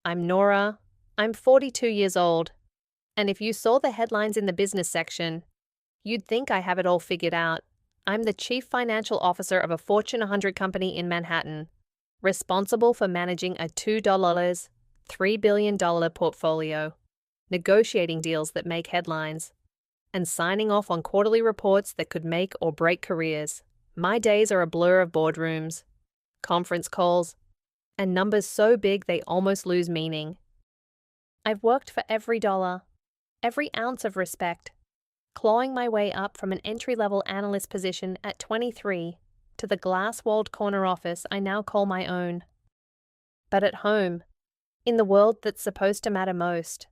I'm Nora. I'm 42 years old. And if you saw the headlines in the business section, you'd think I have it all figured out. I'm the Chief Financial Officer of a Fortune 100 company in Manhattan, responsible for managing a $2, $3 billion portfolio, negotiating deals that make headlines, and signing off on quarterly reports that could make or break careers. My days are a blur of boardrooms, conference calls, and numbers so big they almost lose meaning. I've worked for every dollar, every ounce of respect, clawing my way up from an entry-level analyst position at 23 to the glass-walled corner office I now call my own. But at home, in the world that's supposed to matter most,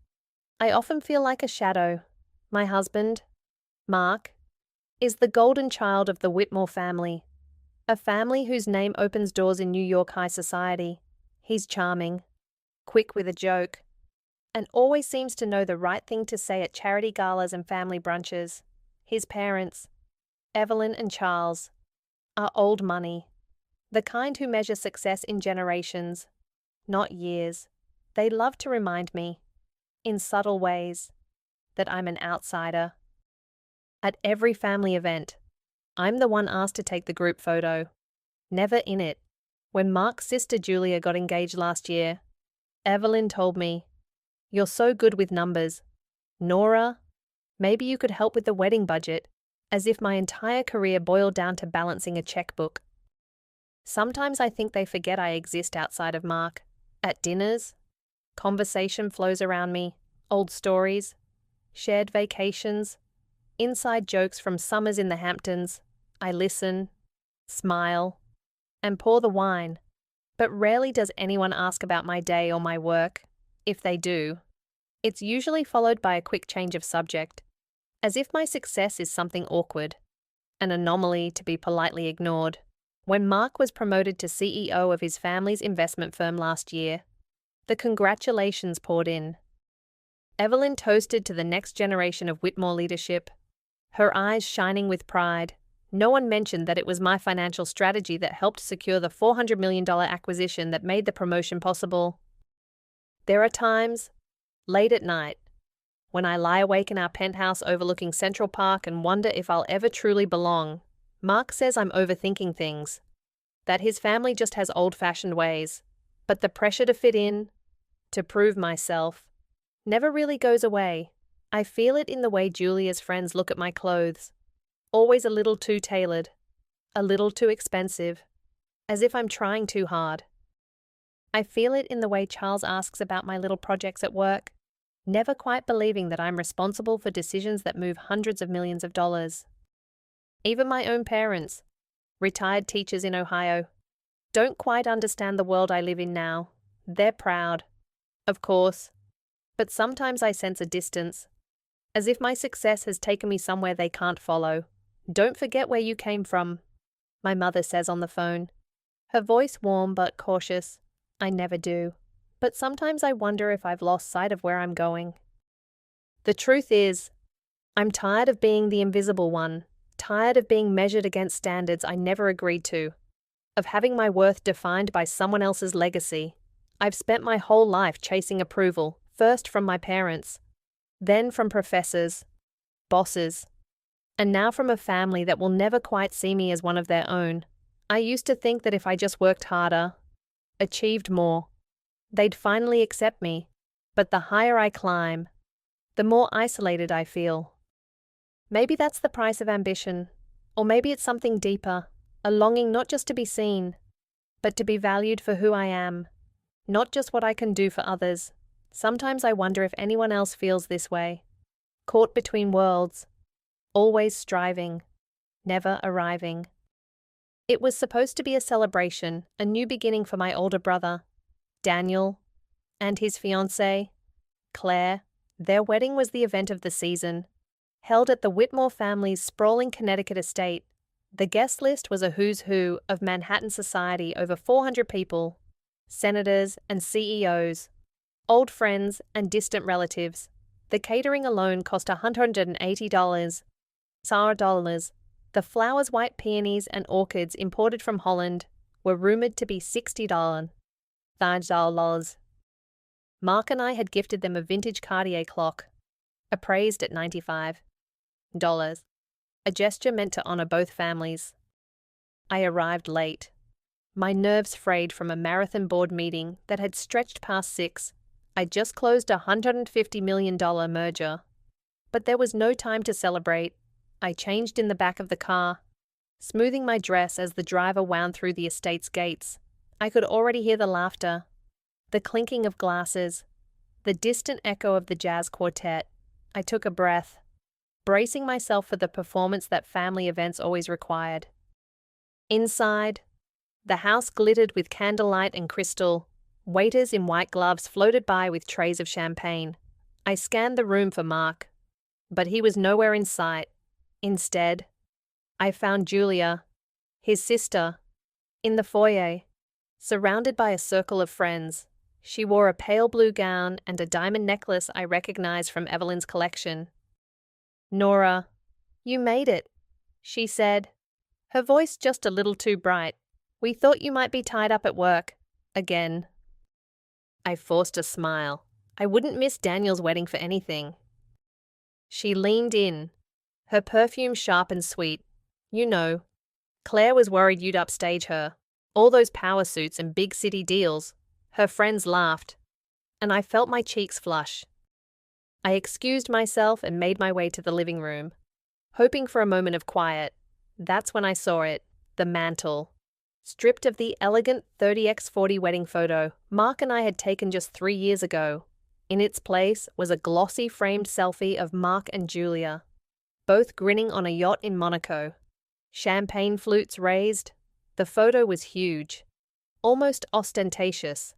I often feel like a shadow. My husband, Mark, is the golden child of the Whitmore family, a family whose name opens doors in New York high society. He's charming, quick with a joke, and always seems to know the right thing to say at charity galas and family brunches. His parents, Evelyn and Charles, are old money, the kind who measure success in generations, not years. They love to remind me, in subtle ways, that I'm an outsider. At every family event, I'm the one asked to take the group photo, never in it. When Mark's sister Julia got engaged last year, Evelyn told me, "You're so good with numbers. Nora, maybe you could help with the wedding budget," as if my entire career boiled down to balancing a checkbook. Sometimes I think they forget I exist outside of Mark. At dinners, conversation flows around me, old stories, shared vacations, inside jokes from summers in the Hamptons. I listen, smile, and pour the wine, but rarely does anyone ask about my day or my work. If they do, it's usually followed by a quick change of subject, as if my success is something awkward, an anomaly to be politely ignored. When Mark was promoted to CEO of his family's investment firm last year, the congratulations poured in. Evelyn toasted to the next generation of Whitmore leadership, her eyes shining with pride. No one mentioned that it was my financial strategy that helped secure the $400 million acquisition that made the promotion possible. There are times, late at night, when I lie awake in our penthouse overlooking Central Park and wonder if I'll ever truly belong. Mark says I'm overthinking things, that his family just has old-fashioned ways, but the pressure to fit in, to prove myself, never really goes away. I feel it in the way Julia's friends look at my clothes, always a little too tailored, a little too expensive, as if I'm trying too hard. I feel it in the way Charles asks about my little projects at work, never quite believing that I'm responsible for decisions that move hundreds of millions of dollars. Even my own parents, retired teachers in Ohio, don't quite understand the world I live in now. They're proud, of course, but sometimes I sense a distance, as if my success has taken me somewhere they can't follow. "Don't forget where you came from," my mother says on the phone, her voice warm but cautious. I never do, but sometimes I wonder if I've lost sight of where I'm going. The truth is, I'm tired of being the invisible one, tired of being measured against standards I never agreed to, of having my worth defined by someone else's legacy. I've spent my whole life chasing approval, first from my parents, then from professors, bosses, and now from a family that will never quite see me as one of their own. I used to think that if I just worked harder, achieved more, they'd finally accept me. But the higher I climb, the more isolated I feel. Maybe that's the price of ambition, or maybe it's something deeper, a longing not just to be seen, but to be valued for who I am, not just what I can do for others. Sometimes I wonder if anyone else feels this way, caught between worlds, always striving, never arriving. It was supposed to be a celebration, a new beginning for my older brother, Daniel, and his fiancée, Claire. Their wedding was the event of the season, held at the Whitmore family's sprawling Connecticut estate. The guest list was a who's who of Manhattan society, over 400 people, senators and CEOs, old friends and distant relatives. The catering alone cost $180. $. The flowers, white peonies and orchids imported from Holland, were rumored to be $60. Mark and I had gifted them a vintage Cartier clock, appraised at $95, a gesture meant to honor both families. I arrived late, my nerves frayed from a marathon board meeting that had stretched past 6. I'd just closed a $150 million merger. But there was no time to celebrate. I changed in the back of the car, smoothing my dress as the driver wound through the estate's gates. I could already hear the laughter, the clinking of glasses, the distant echo of the jazz quartet. I took a breath, bracing myself for the performance that family events always required. Inside, the house glittered with candlelight and crystal. Waiters in white gloves floated by with trays of champagne. I scanned the room for Mark, but he was nowhere in sight. Instead, I found Julia, his sister, in the foyer, surrounded by a circle of friends. She wore a pale blue gown and a diamond necklace I recognized from Evelyn's collection. "Nora, you made it," she said, her voice just a little too bright. "We thought you might be tied up at work. Again." I forced a smile. I wouldn't miss Daniel's wedding for anything. She leaned in, her perfume sharp and sweet. "You know, Claire was worried you'd upstage her. All those power suits and big city deals." Her friends laughed, and I felt my cheeks flush. I excused myself and made my way to the living room, hoping for a moment of quiet. That's when I saw it, the mantle. Stripped of the elegant 30x40 wedding photo Mark and I had taken just 3 years ago. In its place was a glossy framed selfie of Mark and Julia, both grinning on a yacht in Monaco. Champagne flutes raised. The photo was huge, almost ostentatious,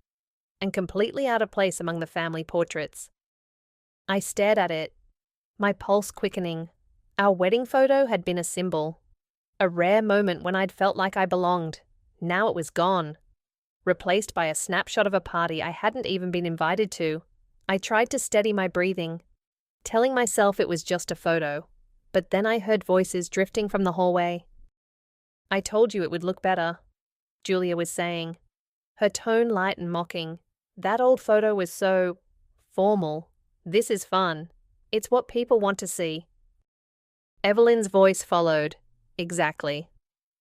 and completely out of place among the family portraits. I stared at it, my pulse quickening. Our wedding photo had been a symbol, a rare moment when I'd felt like I belonged. Now it was gone, replaced by a snapshot of a party I hadn't even been invited to. I tried to steady my breathing, telling myself it was just a photo, but then I heard voices drifting from the hallway. "I told you it would look better," Julia was saying, her tone light and mocking. "That old photo was so formal. This is fun. It's what people want to see." Evelyn's voice followed. "Exactly.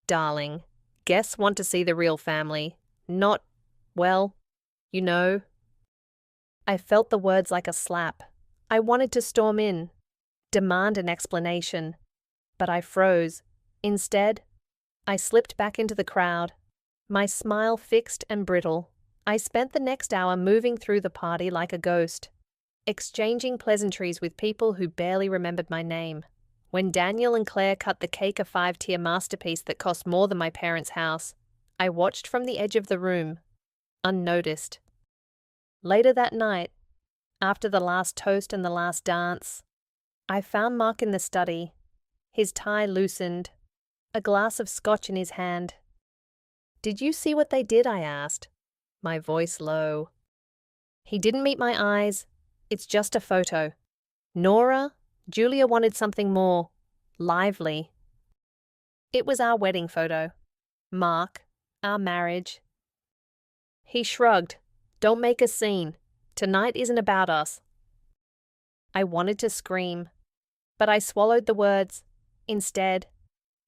Darling, guests want to see the real family, not, well, you know." I felt the words like a slap. I wanted to storm in, demand an explanation, but I froze. Instead, I slipped back into the crowd, my smile fixed and brittle. I spent the next hour moving through the party like a ghost, exchanging pleasantries with people who barely remembered my name. When Daniel and Claire cut the cake a 5-tier masterpiece that cost more than my parents' house, I watched from the edge of the room, unnoticed. Later that night, after the last toast and the last dance, I found Mark in the study, his tie loosened, a glass of scotch in his hand. "Did you see what they did?" I asked, my voice low. He didn't meet my eyes. "It's just a photo. Nora, Julia wanted something more lively." It was our wedding photo. Mark, our marriage. He shrugged. "Don't make a scene. Tonight isn't about us." I wanted to scream, but I swallowed the words. Instead,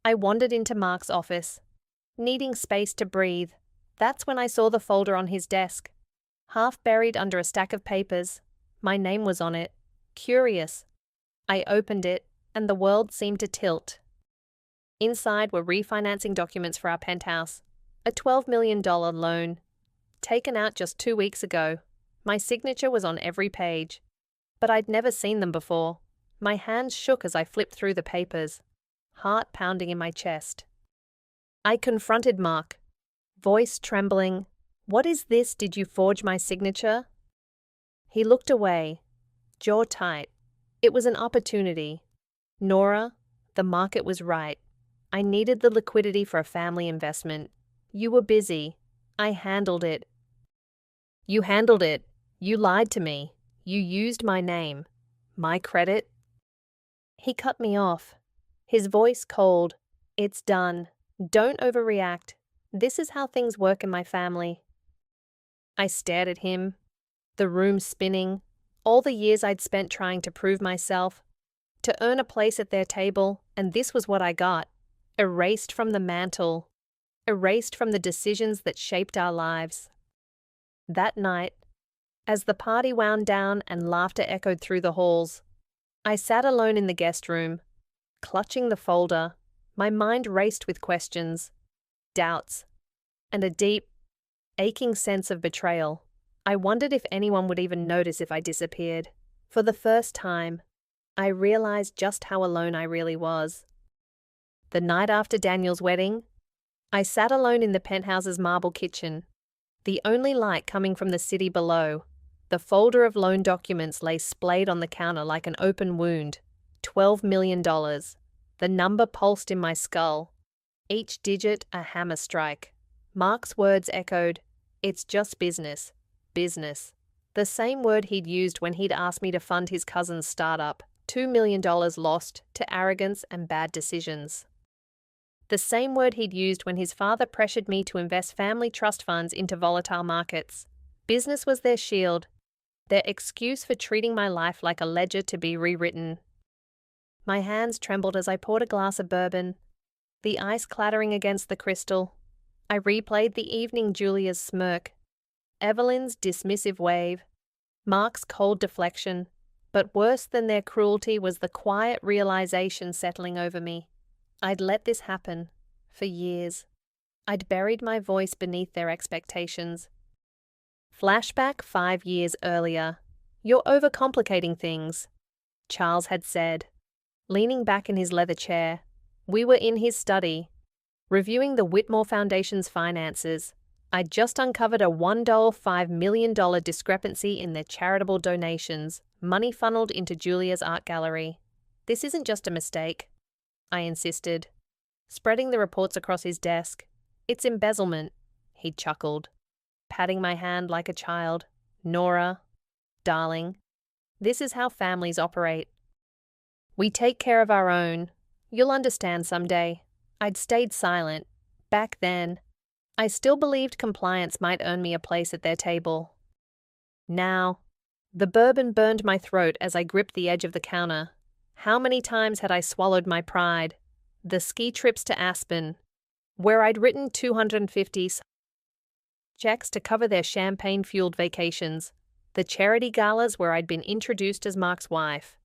I wandered into Mark's office, needing space to breathe. That's when I saw the folder on his desk, half buried under a stack of papers. My name was on it. Curious, I opened it, and the world seemed to tilt. Inside were refinancing documents for our penthouse, a $12 million loan, taken out just 2 weeks ago. My signature was on every page, but I'd never seen them before. My hands shook as I flipped through the papers, heart pounding in my chest. I confronted Mark, voice trembling. "What is this? Did you forge my signature?" He looked away, jaw tight. It was an opportunity. "Nora, the market was right. I needed the liquidity for a family investment. You were busy. I handled it." "You handled it. You lied to me. You used my name. My credit." He cut me off, his voice cold. "It's done. Don't overreact. This is how things work in my family." I stared at him, The room spinning, all the years I'd spent trying to prove myself, to earn a place at their table, and this was what I got. Erased from the mantle, erased from the decisions that shaped our lives. That night, as the party wound down and laughter echoed through the halls, I sat alone in the guest room, clutching the folder. My mind raced with questions, doubts, and a deep, aching sense of betrayal. I wondered if anyone would even notice if I disappeared. For the first time, I realized just how alone I really was. The night after Daniel's wedding, I sat alone in the penthouse's marble kitchen, the only light coming from the city below. The folder of loan documents lay splayed on the counter like an open wound. $12 million. The number pulsed in my skull, each digit a hammer strike. Mark's words echoed, "It's just business. Business." The same word he'd used when he'd asked me to fund his cousin's startup. $2 million lost to arrogance and bad decisions. The same word he'd used when his father pressured me to invest family trust funds into volatile markets. Business was their shield, their excuse for treating my life like a ledger to be rewritten. My hands trembled as I poured a glass of bourbon, the ice clattering against the crystal. I replayed the evening, Julia's smirk, Evelyn's dismissive wave, Mark's cold deflection, but worse than their cruelty was the quiet realization settling over me. I'd let this happen for years. I'd buried my voice beneath their expectations. Flashback 5 years earlier. "You're overcomplicating things," Charles had said, leaning back in his leather chair. We were in his study, reviewing the Whitmore Foundation's finances. I'd just uncovered a $1.5 million discrepancy in their charitable donations, money funneled into Julia's art gallery. "This isn't just a mistake," I insisted, spreading the reports across his desk. "It's embezzlement," he chuckled, patting my hand like a child. "Nora, darling, this is how families operate. We take care of our own. You'll understand someday." I'd stayed silent. Back then, I still believed compliance might earn me a place at their table. Now, the bourbon burned my throat as I gripped the edge of the counter. How many times had I swallowed my pride? The ski trips to Aspen, where I'd written 250 checks to cover their champagne-fueled vacations. The charity galas where I'd been introduced as Mark's wife.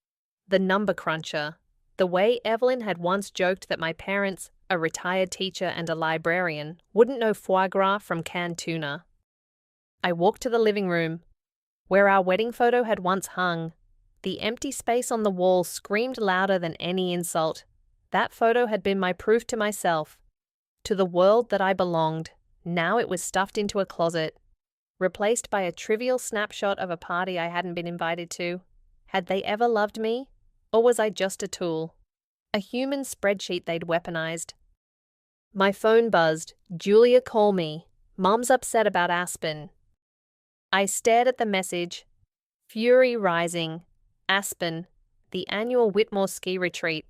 The number cruncher. The way Evelyn had once joked that my parents, a retired teacher and a librarian, wouldn't know foie gras from canned tuna. I walked to the living room, where our wedding photo had once hung. The empty space on the wall screamed louder than any insult. That photo had been my proof to myself, to the world that I belonged. Now it was stuffed into a closet, replaced by a trivial snapshot of a party I hadn't been invited to. Had they ever loved me? Or was I just a tool? A human spreadsheet they'd weaponized. My phone buzzed. "Julia, call me. Mom's upset about Aspen." I stared at the message, fury rising. Aspen, the annual Whitmore ski retreat.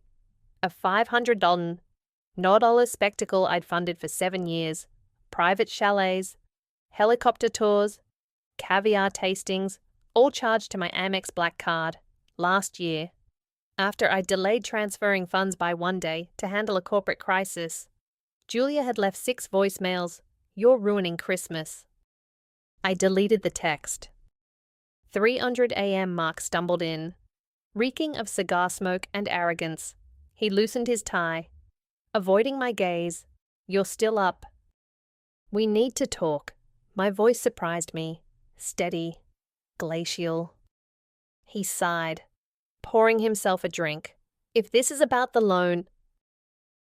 A $500 spectacle I'd funded for 7 years. Private chalets, helicopter tours, caviar tastings, all charged to my Amex Black Card. Last year, after I delayed transferring funds by 1 day to handle a corporate crisis, Julia had left 6 voicemails. "You're ruining Christmas." I deleted the text. 3:00 a.m. Mark stumbled in, reeking of cigar smoke and arrogance. He loosened his tie, avoiding my gaze. "You're still up." "We need to talk." My voice surprised me. Steady, glacial. He sighed, pouring himself a drink. "If this is about the loan,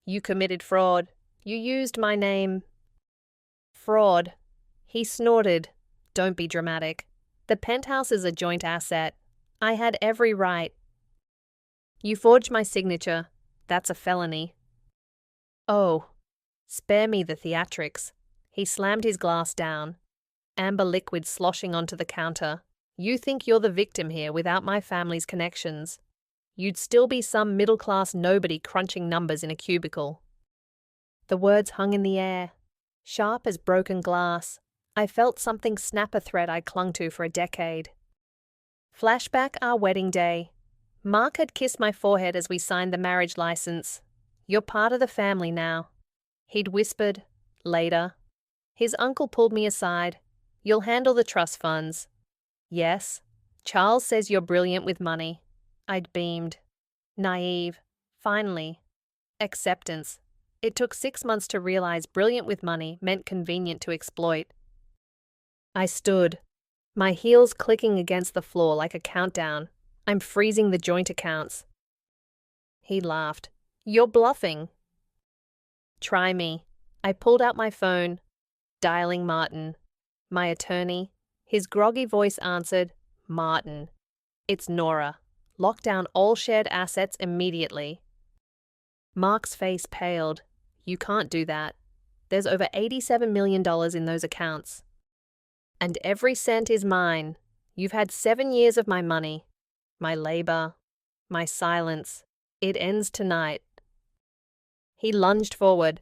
you committed fraud. You used my name." "Fraud." He snorted. "Don't be dramatic. The penthouse is a joint asset. I had every right." "You forged my signature. That's a felony." "Oh, spare me the theatrics." He slammed his glass down, amber liquid sloshing onto the counter. "You think you're the victim here without my family's connections. You'd still be some middle-class nobody crunching numbers in a cubicle." The words hung in the air, sharp as broken glass. I felt something snap a thread I clung to for a decade. Flashback our wedding day. Mark had kissed my forehead as we signed the marriage license. "You're part of the family now," he'd whispered. Later, his uncle pulled me aside. "You'll handle the trust funds." "Yes. Charles says you're brilliant with money." I'd beamed. Naive. Finally. Acceptance. It took 6 months to realize brilliant with money meant convenient to exploit. I stood, my heels clicking against the floor like a countdown. I'm freezing the joint accounts. He laughed. "You're bluffing." "Try me." I pulled out my phone, dialing Martin. My attorney. His groggy voice answered, "Martin. It's Nora. Lock down all shared assets immediately." Mark's face paled. "You can't do that. There's over $87 million in those accounts. And every cent is mine. You've had 7 years of my money, my labor, my silence. It ends tonight." He lunged forward,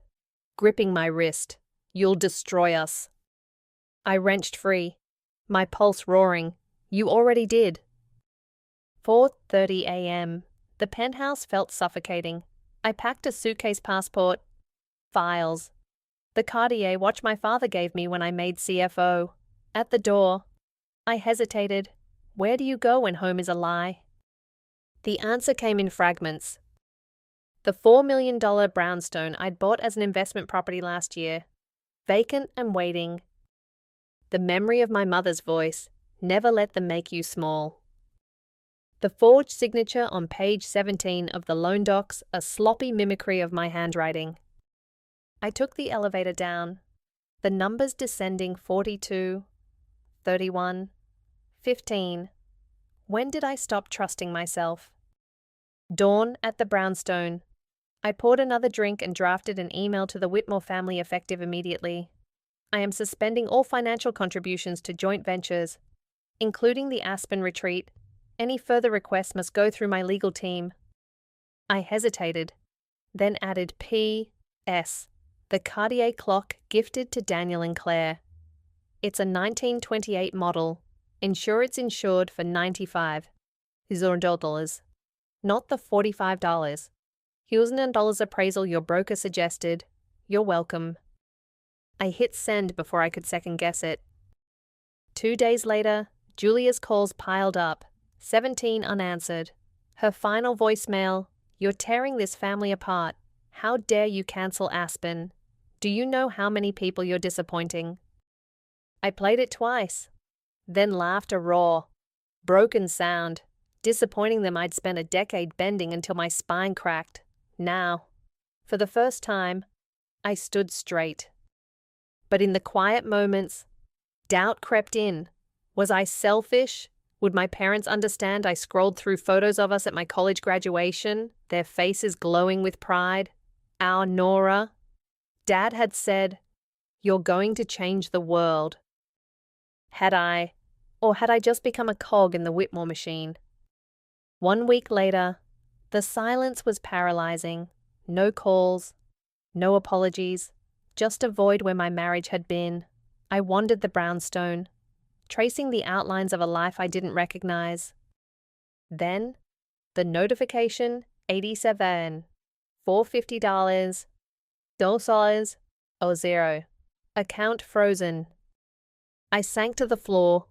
gripping my wrist. "You'll destroy us." I wrenched free, my pulse roaring. "You already did." 4:30 a.m. The penthouse felt suffocating. I packed a suitcase passport, files, the Cartier watch my father gave me when I made CFO. At the door, I hesitated. Where do you go when home is a lie? The answer came in fragments. The $4 million brownstone I'd bought as an investment property last year, vacant and waiting. The memory of my mother's voice, "Never let them make you small." The forged signature on page 17 of the loan docs, a sloppy mimicry of my handwriting. I took the elevator down, the numbers descending 42, 31, 15. When did I stop trusting myself? Dawn at the brownstone. I poured another drink and drafted an email to the Whitmore family effective immediately. I am suspending all financial contributions to joint ventures, including the Aspen retreat. Any further requests must go through my legal team. I hesitated, then added P.S. The Cartier clock gifted to Daniel and Claire. It's a 1928 model. Ensure it's insured for $95 not the $45. $1,000 appraisal your broker suggested. You're welcome. I hit send before I could second guess it. 2 days later, Julia's calls piled up, 17 unanswered. Her final voicemail, "You're tearing this family apart. How dare you cancel Aspen? Do you know how many people you're disappointing?" I played it twice, then laughed a roar. Broken sound, disappointing them I'd spent a decade bending until my spine cracked. Now, for the first time, I stood straight. But in the quiet moments, doubt crept in. Was I selfish? Would my parents understand I scrolled through photos of us at my college graduation, their faces glowing with pride? Our Nora. Dad had said, "You're going to change the world." Had I, or had I just become a cog in the Whitmore machine? 1 week later, the silence was paralyzing. No calls, no apologies, just a void where my marriage had been. I wandered the brownstone, tracing the outlines of a life I didn't recognize. Then, the notification, 87, $450, $2.00, account frozen. I sank to the floor,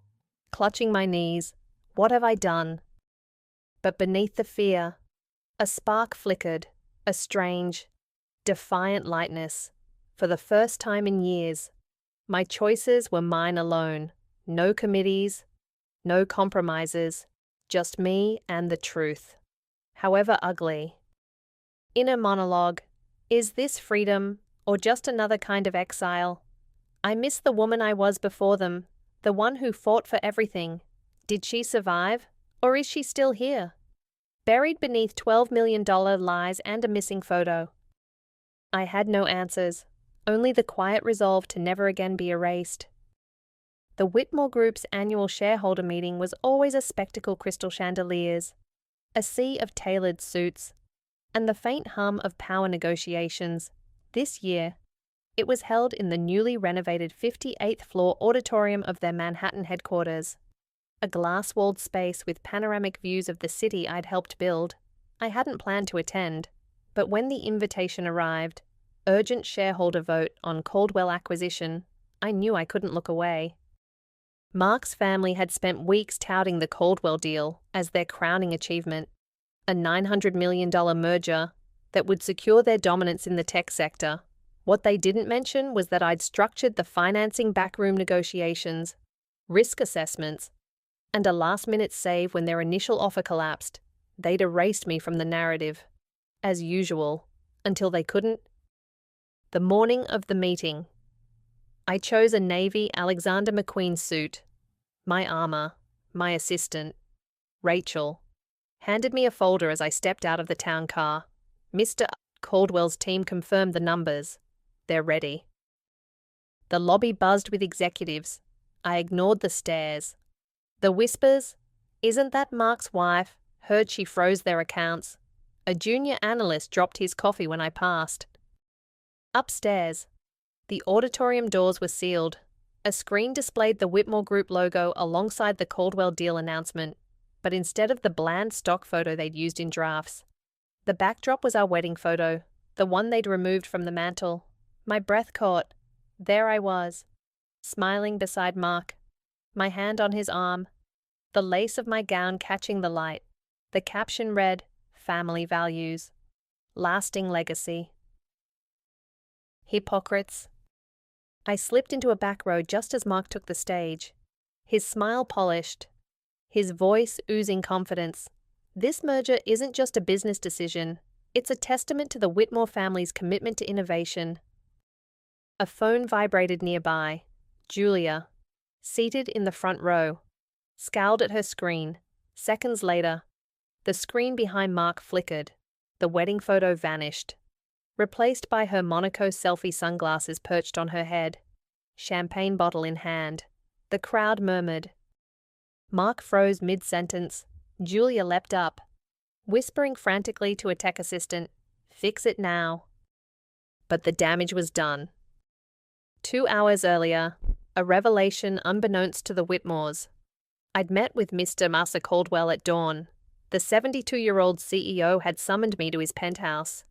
clutching my knees. What have I done? But beneath the fear, a spark flickered, a strange, defiant lightness. For the first time in years, my choices were mine alone. No committees, no compromises, just me and the truth, however ugly. Inner monologue. Is this freedom, or just another kind of exile? I miss the woman I was before them, the one who fought for everything. Did she survive, or is she still here? Buried beneath $12 million lies and a missing photo. I had no answers, only the quiet resolve to never again be erased. The Whitmore Group's annual shareholder meeting was always a spectacle crystal chandeliers, a sea of tailored suits, and the faint hum of power negotiations. This year, It was held in the newly renovated 58th floor auditorium of their Manhattan headquarters, a glass-walled space with panoramic views of the city I'd helped build. I hadn't planned to attend, but when the invitation arrived, urgent shareholder vote on Caldwell acquisition, I knew I couldn't look away. Mark's family had spent weeks touting the Caldwell deal as their crowning achievement, a $900 million merger that would secure their dominance in the tech sector. What they didn't mention was that I'd structured the financing backroom negotiations, risk assessments, and a last-minute save when their initial offer collapsed. They'd erased me from the narrative, as usual, until they couldn't. The morning of the meeting, I chose a navy Alexander McQueen suit. My armor, my assistant, Rachel, handed me a folder as I stepped out of the town car. Mr. Caldwell's team confirmed the numbers. They're ready. The lobby buzzed with executives. I ignored the stares. The whispers, "Isn't that Mark's wife?" heard she froze their accounts. A junior analyst dropped his coffee when I passed. Upstairs, the auditorium doors were sealed. A screen displayed the Whitmore Group logo alongside the Caldwell deal announcement, but instead of the bland stock photo they'd used in drafts, the backdrop was our wedding photo, the one they'd removed from the mantel. My breath caught. There I was, smiling beside Mark, my hand on his arm, the lace of my gown catching the light. The caption read, "Family Values. Lasting Legacy." Hypocrites. I slipped into a back row just as Mark took the stage, his smile polished, his voice oozing confidence. This merger isn't just a business decision, it's a testament to the Whitmore family's commitment to innovation. A phone vibrated nearby. Julia, seated in the front row, scowled at her screen. Seconds later, the screen behind Mark flickered. The wedding photo vanished, replaced by her Monaco selfie sunglasses perched on her head, champagne bottle in hand. The crowd murmured. Mark froze mid-sentence. Julia leapt up, whispering frantically to a tech assistant, "Fix it now." But the damage was done. 2 hours earlier, a revelation unbeknownst to the Whitmores. I'd met with Mr. Massa Caldwell at dawn. The 72-year-old CEO had summoned me to his penthouse,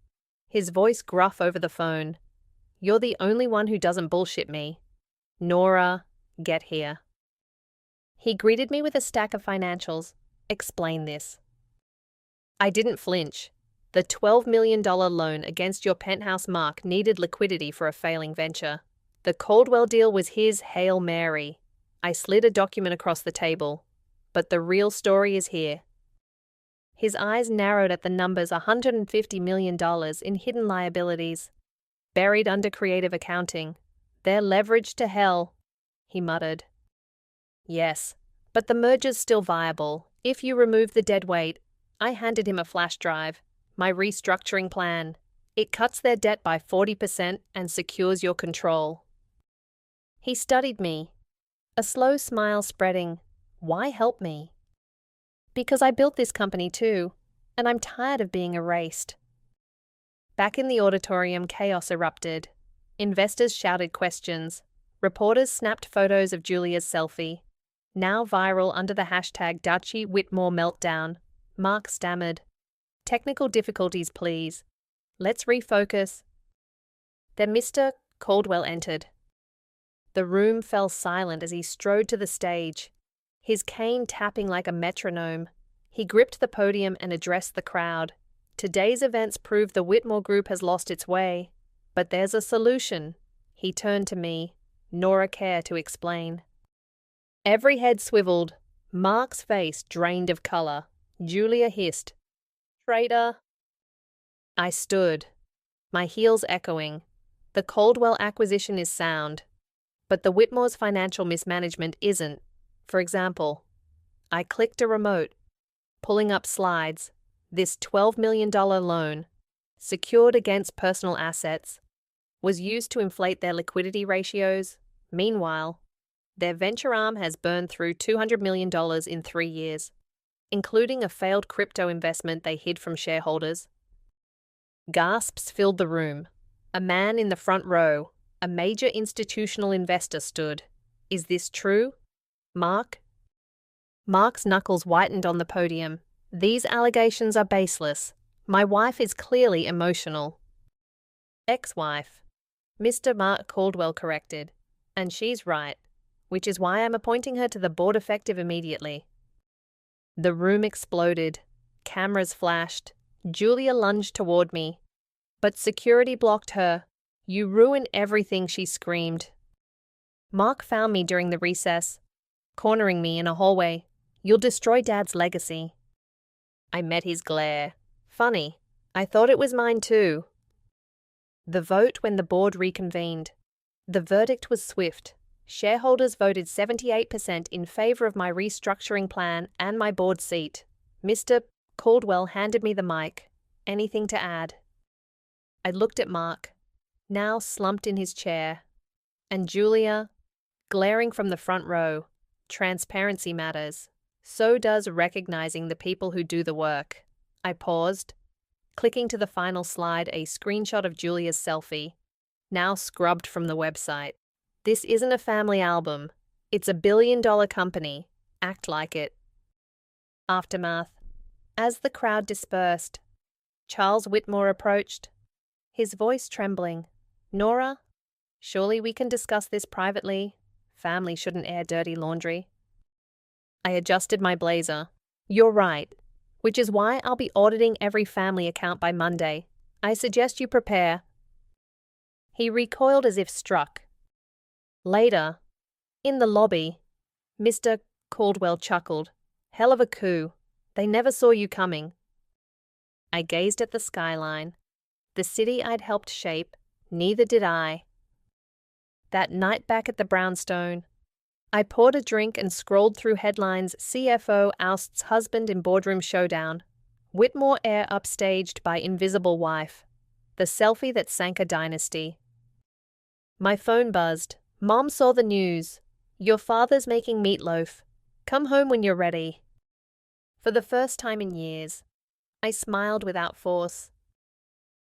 his voice gruff over the phone. "You're the only one who doesn't bullshit me. Nora, get here." He greeted me with a stack of financials. "Explain this." I didn't flinch. The $12 million loan against your penthouse, Mark, needed liquidity for a failing venture. The Caldwell deal was his Hail Mary. I slid a document across the table. But the real story is here. His eyes narrowed at the numbers $150 million in hidden liabilities, buried under creative accounting. "They're leveraged to hell," he muttered. "Yes, but the merger's still viable, if you remove the dead weight." I handed him a flash drive. My restructuring plan. It cuts their debt by 40% and secures your control. He studied me, a slow smile spreading. "Why help me?" "Because I built this company too, and I'm tired of being erased." Back in the auditorium, chaos erupted. Investors shouted questions. Reporters snapped photos of Julia's selfie, now viral under the hashtag Duchy Whitmore Meltdown. Mark stammered, "Technical difficulties, please. Let's refocus." Then Mr. Caldwell entered. The room fell silent as he strode to the stage, his cane tapping like a metronome. He gripped the podium and addressed the crowd. "Today's events prove the Whitmore Group has lost its way, but there's a solution." He turned to me, Nora Care, to explain. Every head swiveled. Mark's face drained of color. Julia hissed, "Traitor." I stood, my heels echoing. The Caldwell acquisition is sound, but the Whitmore's financial mismanagement isn't. For example, I clicked a remote, pulling up slides. This $12 million loan, secured against personal assets, was used to inflate their liquidity ratios. Meanwhile, their venture arm has burned through $200 million in 3 years, including a failed crypto investment they hid from shareholders. Gasps filled the room. A man in the front row, A major institutional investor stood. Is this true? Mark? Mark's knuckles whitened on the podium. These allegations are baseless. My wife is clearly emotional. Ex-wife. Mr. Mark Caldwell corrected. And she's right, which is why I'm appointing her to the board effective immediately. The room exploded. Cameras flashed. Julia lunged toward me. But security blocked her. You ruin everything, she screamed. Mark found me during the recess, cornering me in a hallway. You'll destroy Dad's legacy. I met his glare. Funny. I thought it was mine too. The vote when the board reconvened. The verdict was swift. Shareholders voted 78% in favor of my restructuring plan and my board seat. Mr. Caldwell handed me the mic. Anything to add? I looked at Mark, now slumped in his chair, and Julia, glaring from the front row. Transparency matters. So does recognizing the people who do the work. I paused, clicking to the final slide, a screenshot of Julia's selfie, now scrubbed from the website. This isn't a family album. It's a billion-dollar company. Act like it. Aftermath. As the crowd dispersed, Charles Whitmore approached, his voice trembling. Nora, surely we can discuss this privately. Family shouldn't air dirty laundry. I adjusted my blazer. You're right, which is why I'll be auditing every family account by Monday. I suggest you prepare. He recoiled as if struck. Later, in the lobby, Mr. Caldwell chuckled. Hell of a coup. They never saw you coming. I gazed at the skyline. The city I'd helped shape, neither did I. That night back at the brownstone, I poured a drink and scrolled through headlines. CFO ousts husband in boardroom showdown. Whitmore heir upstaged by invisible wife. The selfie that sank a dynasty. My phone buzzed. Mom saw the news. Your father's making meatloaf. Come home when you're ready. For the first time in years, I smiled without force.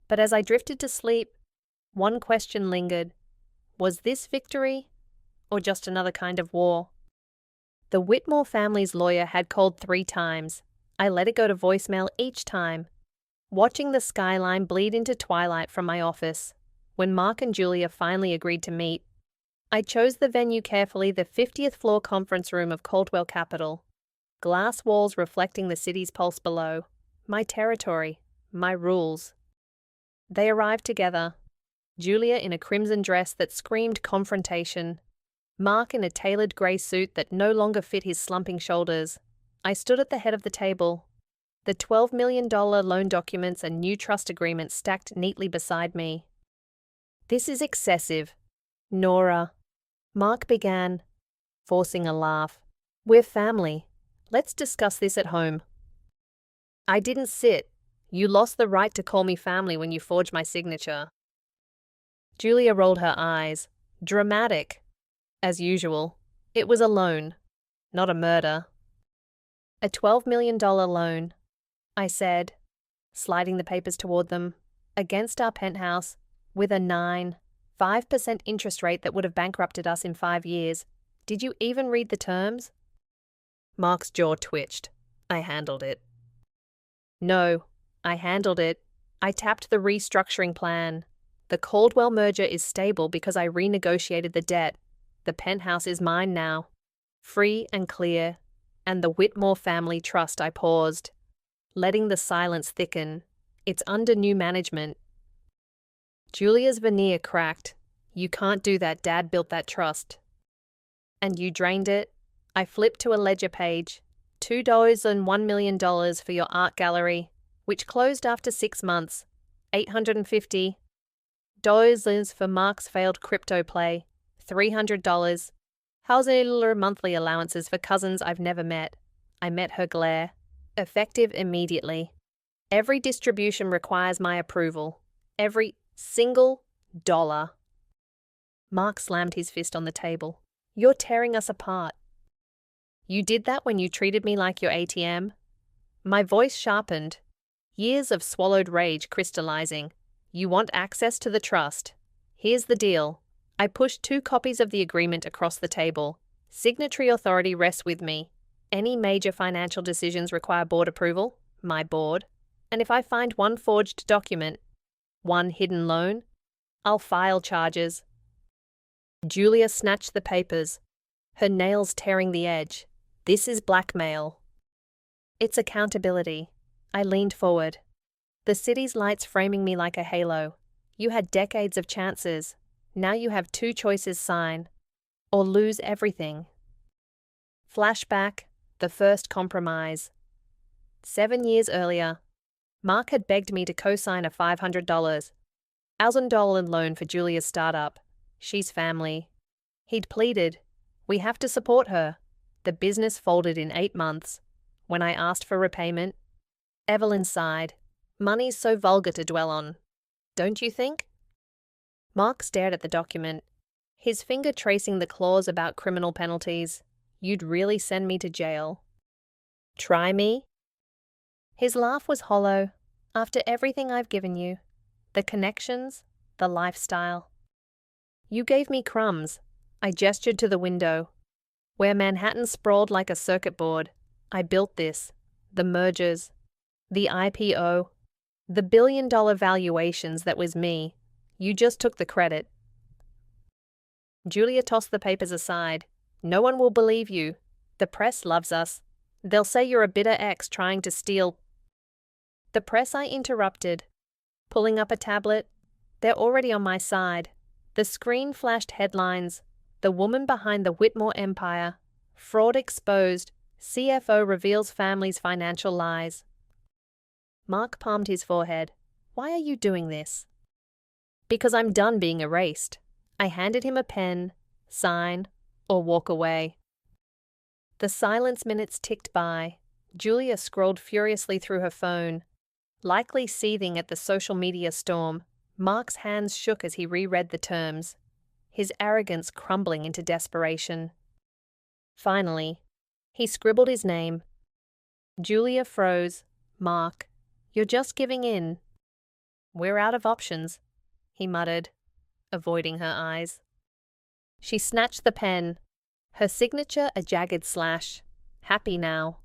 But as I drifted to sleep, one question lingered. Was this victory, or just another kind of war? The Whitmore family's lawyer had called 3 times. I let it go to voicemail each time, watching the skyline bleed into twilight from my office. When Mark and Julia finally agreed to meet, I chose the venue carefully, the 50th floor conference room of Caldwell Capital. Glass walls reflecting the city's pulse below. My territory, my rules. They arrived together. Julia in a crimson dress that screamed confrontation. Mark in a tailored grey suit that no longer fit his slumping shoulders. I stood at the head of the table, the $12 million loan documents and new trust agreement stacked neatly beside me. This is excessive, Nora. Mark began, forcing a laugh. We're family. Let's discuss this at home. I didn't sit. You lost the right to call me family when you forged my signature. Julia rolled her eyes. Dramatic. As usual, it was a loan, not a murder. A $12 million loan, I said, sliding the papers toward them, against our penthouse, with a 9.5% interest rate that would have bankrupted us in 5 years. Did you even read the terms? Mark's jaw twitched. I handled it. No, I handled it. I tapped the restructuring plan. The Caldwell merger is stable because I renegotiated the debt. The penthouse is mine now. Free and clear. And the Whitmore family trust. I paused, letting the silence thicken. It's under new management. Julia's veneer cracked. You can't do that. Dad built that trust. And you drained it? I flipped to a ledger page. $2 and $1 million for your art gallery, which closed after 6 months. $850 for Mark's failed crypto play. $300. Householder monthly allowances for cousins I've never met. I met her glare. Effective immediately. Every distribution requires my approval. Every single dollar. Mark slammed his fist on the table. You're tearing us apart. You did that when you treated me like your ATM? My voice sharpened. Years of swallowed rage crystallizing. You want access to the trust. Here's the deal. I pushed 2 copies of the agreement across the table. Signatory authority rests with me. Any major financial decisions require board approval, my board. And if I find one forged document, one hidden loan, I'll file charges. Julia snatched the papers, her nails tearing the edge. This is blackmail. It's accountability. I leaned forward. The city's lights framing me like a halo. You had decades of chances. Now you have 2 choices: sign or lose everything. Flashback, the first compromise. 7 years earlier, Mark had begged me to co-sign a $500,000 loan for Julia's startup. She's family. He'd pleaded, we have to support her. The business folded in 8 months. When I asked for repayment, Evelyn sighed. Money's so vulgar to dwell on, don't you think? Mark stared at the document, his finger tracing the clause about criminal penalties. You'd really send me to jail. Try me? His laugh was hollow. After everything I've given you, the connections, the lifestyle. You gave me crumbs. I gestured to the window. Where Manhattan sprawled like a circuit board, I built this. The mergers, the IPO, the billion-dollar valuations. That was me. You just took the credit. Julia tossed the papers aside. No one will believe you. The press loves us. They'll say you're a bitter ex trying to steal. The press, I interrupted, pulling up a tablet. They're already on my side. The screen flashed headlines. The woman behind the Whitmore empire. Fraud exposed. CFO reveals family's financial lies. Mark palmed his forehead. Why are you doing this? Because I'm done being erased. I handed him a pen, sign, or walk away. The silence minutes ticked by. Julia scrolled furiously through her phone. Likely seething at the social media storm, Mark's hands shook as he reread the terms, his arrogance crumbling into desperation. Finally, he scribbled his name. Julia froze. Mark, you're just giving in. We're out of options, he muttered, avoiding her eyes. She snatched the pen, her signature a jagged slash. Happy now.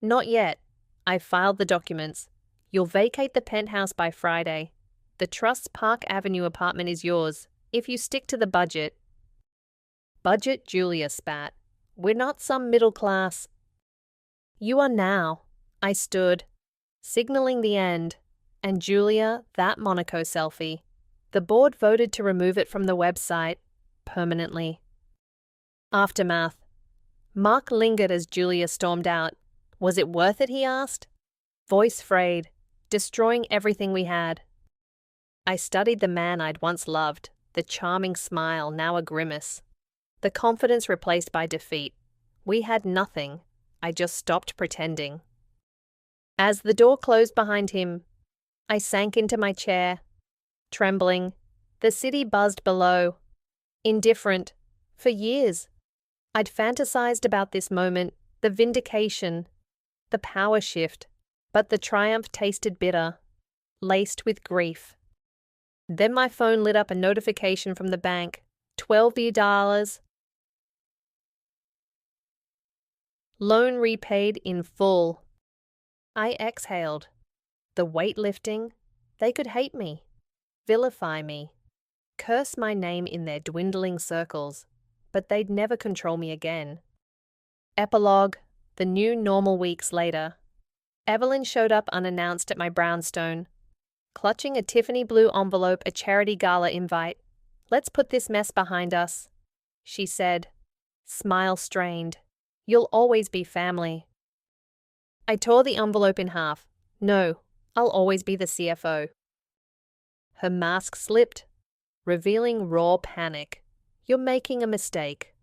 Not yet. I've filed the documents. You'll vacate the penthouse by Friday. The Trust's Park Avenue apartment is yours, if you stick to the budget. Budget, Julia spat. We're not some middle class. You are now. I stood, signaling the end. And Julia, that Monaco selfie. The board voted to remove it from the website, permanently. Aftermath. Mark lingered as Julia stormed out. Was it worth it, he asked. Voice frayed, destroying everything we had. I studied the man I'd once loved, the charming smile now a grimace. The confidence replaced by defeat. We had nothing. I just stopped pretending. As the door closed behind him, I sank into my chair, trembling. The city buzzed below. Indifferent. For years, I'd fantasized about this moment, the vindication, the power shift, but the triumph tasted bitter, laced with grief. Then my phone lit up a notification from the bank. $12. Loan repaid in full. I exhaled. The weight lifting. They could hate me, vilify me, curse my name in their dwindling circles, but they'd never control me again. Epilogue, the new normal weeks later. Evelyn showed up unannounced at my brownstone, clutching a Tiffany blue envelope, a charity gala invite. Let's put this mess behind us, she said, smile strained. You'll always be family. I tore the envelope in half. No, I'll always be the CFO. Her mask slipped, revealing raw panic. You're making a mistake.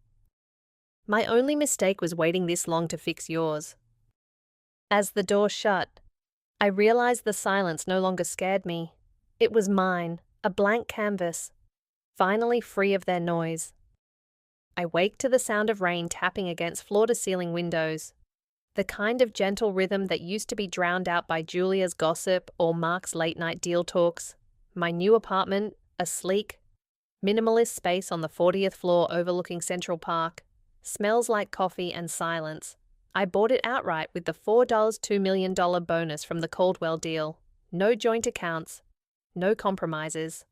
My only mistake was waiting this long to fix yours. As the door shut, I realized the silence no longer scared me. It was mine, a blank canvas, finally free of their noise. I waked to the sound of rain tapping against floor-to-ceiling windows, the kind of gentle rhythm that used to be drowned out by Julia's gossip or Mark's late-night deal talks. My new apartment, a sleek, Minimalist space on the 40th floor overlooking Central Park. Smells like coffee and silence. I bought it outright with the $4 $2 million bonus from the Caldwell deal. No joint accounts. No compromises.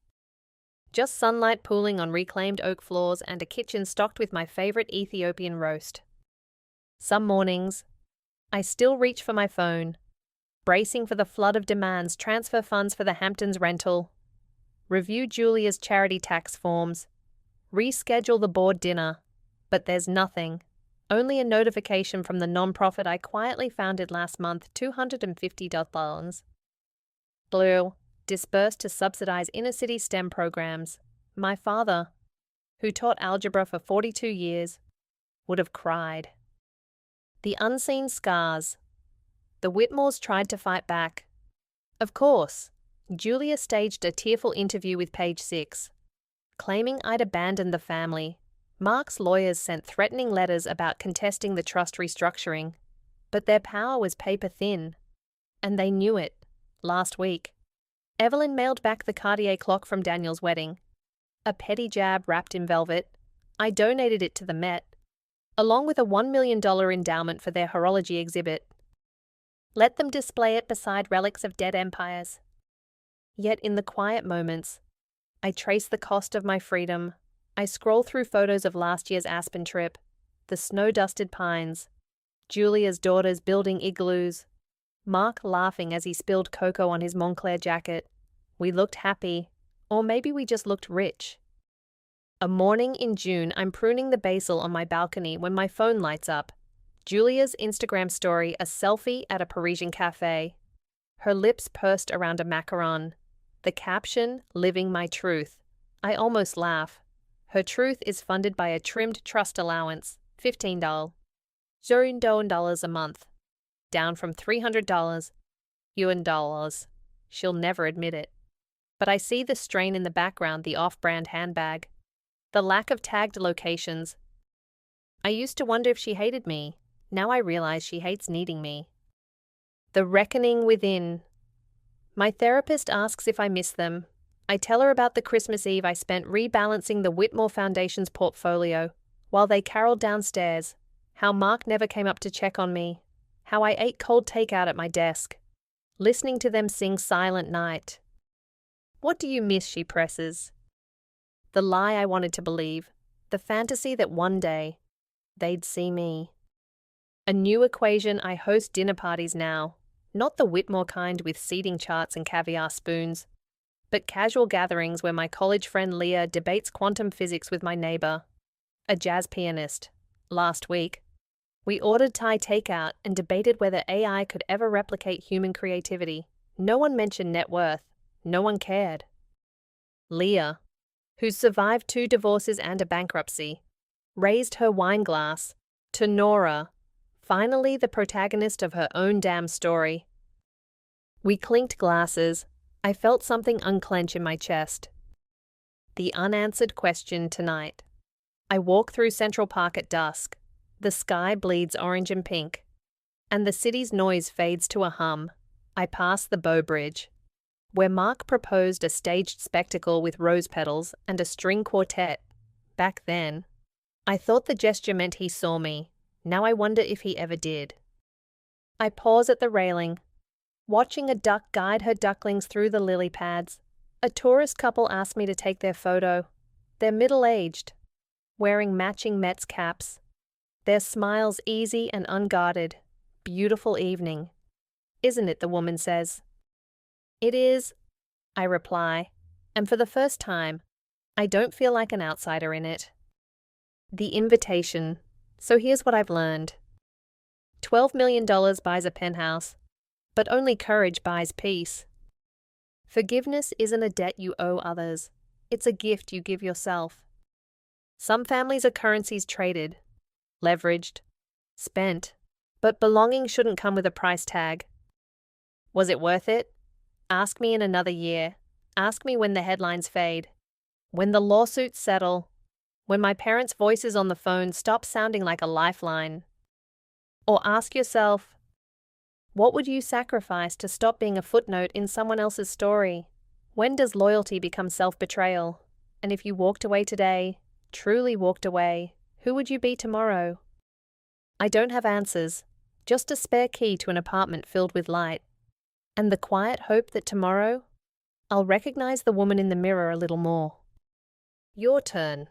Just sunlight pooling on reclaimed oak floors and a kitchen stocked with my favorite Ethiopian roast. Some mornings, I still reach for my phone, bracing for the flood of demands, transfer funds for the Hamptons rental, review Julia's charity tax forms, reschedule the board dinner, but there's nothing. Only a notification from the nonprofit I quietly founded last month, $250. Blue, dispersed to subsidize inner-city STEM programs. My father, who taught algebra for 42 years, would have cried. The unseen scars. The Whitmores tried to fight back. Of course, Julia staged a tearful interview with Page Six, claiming I'd abandoned the family. Mark's lawyers sent threatening letters about contesting the trust restructuring, but their power was paper thin, and they knew it. Last week, Evelyn mailed back the Cartier clock from Daniel's wedding, a petty jab wrapped in velvet. I donated it to the Met, along with a $1 million endowment for their horology exhibit. Let them display it beside relics of dead empires. Yet in the quiet moments, I trace the cost of my freedom. I scroll through photos of last year's Aspen trip, the snow-dusted pines, Julia's daughters building igloos, Mark laughing as he spilled cocoa on his Montclair jacket. We looked happy, or maybe we just looked rich. A morning in June, I'm pruning the basil on my balcony when my phone lights up. Julia's Instagram story, a selfie at a Parisian cafe. Her lips pursed around a macaron. The caption, living my truth. I almost laugh. Her truth is funded by a trimmed trust allowance, $15 a month, down from $300 US. She'll never admit it. But I see the strain in the background, the off-brand handbag, the lack of tagged locations. I used to wonder if she hated me. Now I realize she hates needing me. The reckoning within. My therapist asks if I miss them. I tell her about the Christmas Eve I spent rebalancing the Whitmore Foundation's portfolio while they caroled downstairs, how Mark never came up to check on me, how I ate cold takeout at my desk, listening to them sing Silent Night. What do you miss, she presses. The lie I wanted to believe, the fantasy that one day they'd see me. A new equation. I host dinner parties now, not the Whitmore kind with seating charts and caviar spoons, but casual gatherings where my college friend Leah debates quantum physics with my neighbor, a jazz pianist. Last week, we ordered Thai takeout and debated whether AI could ever replicate human creativity. No one mentioned net worth. No one cared. Leah, who's survived 2 divorces and a bankruptcy, raised her wine glass to Nora, finally the protagonist of her own damn story. We clinked glasses. I felt something unclench in my chest. The unanswered question tonight. I walk through Central Park at dusk. The sky bleeds orange and pink, and the city's noise fades to a hum. I pass the Bow Bridge, where Mark proposed a staged spectacle with rose petals and a string quartet. Back then, I thought the gesture meant he saw me. Now I wonder if he ever did. I pause at the railing, watching a duck guide her ducklings through the lily pads. A tourist couple asked me to take their photo. They're middle-aged, wearing matching Mets caps. Their smiles easy and unguarded. Beautiful evening. Isn't it, the woman says. It is, I reply, and for the first time, I don't feel like an outsider in it. The invitation. So here's what I've learned. $12 million buys a penthouse, but only courage buys peace. Forgiveness isn't a debt you owe others. It's a gift you give yourself. Some families are currencies traded, leveraged, spent, but belonging shouldn't come with a price tag. Was it worth it? Ask me in another year. Ask me when the headlines fade, when the lawsuits settle, when my parents' voices on the phone stop sounding like a lifeline. Or ask yourself, what would you sacrifice to stop being a footnote in someone else's story? When does loyalty become self-betrayal? And if you walked away today, truly walked away, who would you be tomorrow? I don't have answers, just a spare key to an apartment filled with light, and the quiet hope that tomorrow I'll recognize the woman in the mirror a little more. Your turn.